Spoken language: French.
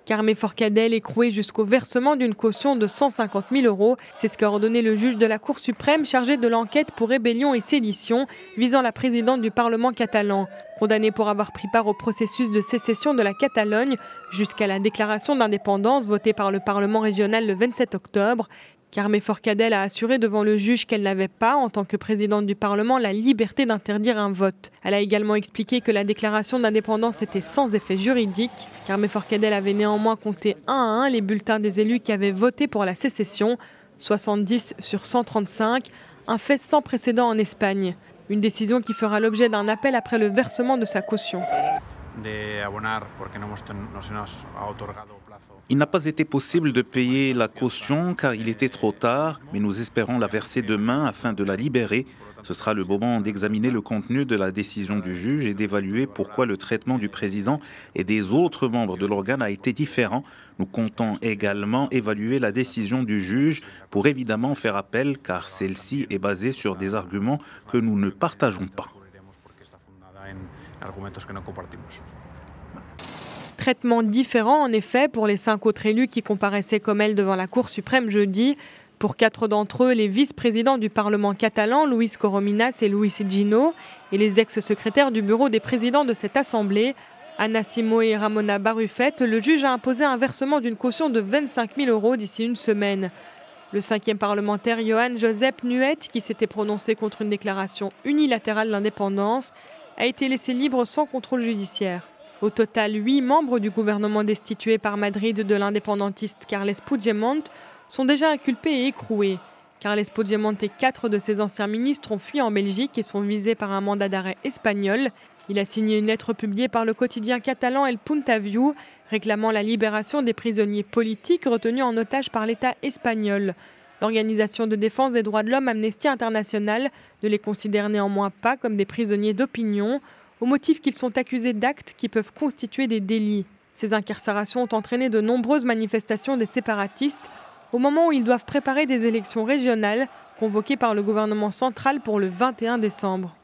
Carme Forcadell écroué jusqu'au versement d'une caution de 150 000 €. C'est ce qu'a ordonné le juge de la Cour suprême chargé de l'enquête pour rébellion et sédition visant la présidente du Parlement catalan. Condamnée pour avoir pris part au processus de sécession de la Catalogne jusqu'à la déclaration d'indépendance votée par le Parlement régional le 27 octobre. Carme Forcadell a assuré devant le juge qu'elle n'avait pas, en tant que présidente du Parlement, la liberté d'interdire un vote. Elle a également expliqué que la déclaration d'indépendance était sans effet juridique. Carme Forcadell avait néanmoins compté 1 à 1 les bulletins des élus qui avaient voté pour la sécession, 70 sur 135, un fait sans précédent en Espagne. Une décision qui fera l'objet d'un appel après le versement de sa caution. Il n'a pas été possible de payer la caution car il était trop tard, mais nous espérons la verser demain afin de la libérer. Ce sera le moment d'examiner le contenu de la décision du juge et d'évaluer pourquoi le traitement du président et des autres membres de l'organe a été différent. Nous comptons également évaluer la décision du juge pour évidemment faire appel car celle-ci est basée sur des arguments que nous ne partageons pas. Traitement différent en effet pour les 5 autres élus qui comparaissaient comme elle devant la Cour suprême jeudi. Pour 4 d'entre eux, les vice-présidents du Parlement catalan, Luis Corominas et Luis Gino, et les ex-secrétaires du bureau des présidents de cette assemblée, Anna Simó et Ramona Barrufet, le juge a imposé un versement d'une caution de 25 000 € d'ici une semaine. Le 5e parlementaire Johan Josep Nuet, qui s'était prononcé contre une déclaration unilatérale d'indépendance, a été laissé libre sans contrôle judiciaire. Au total, 8 membres du gouvernement destitué par Madrid de l'indépendantiste Carles Puigdemont sont déjà inculpés et écroués. Carles Puigdemont et 4 de ses anciens ministres ont fui en Belgique et sont visés par un mandat d'arrêt espagnol. Il a signé une lettre publiée par le quotidien catalan El Puntaviu réclamant la libération des prisonniers politiques retenus en otage par l'État espagnol. L'organisation de défense des droits de l'homme Amnesty International ne les considère néanmoins pas comme des prisonniers d'opinion, au motif qu'ils sont accusés d'actes qui peuvent constituer des délits. Ces incarcérations ont entraîné de nombreuses manifestations des séparatistes au moment où ils doivent préparer des élections régionales convoquées par le gouvernement central pour le 21 décembre.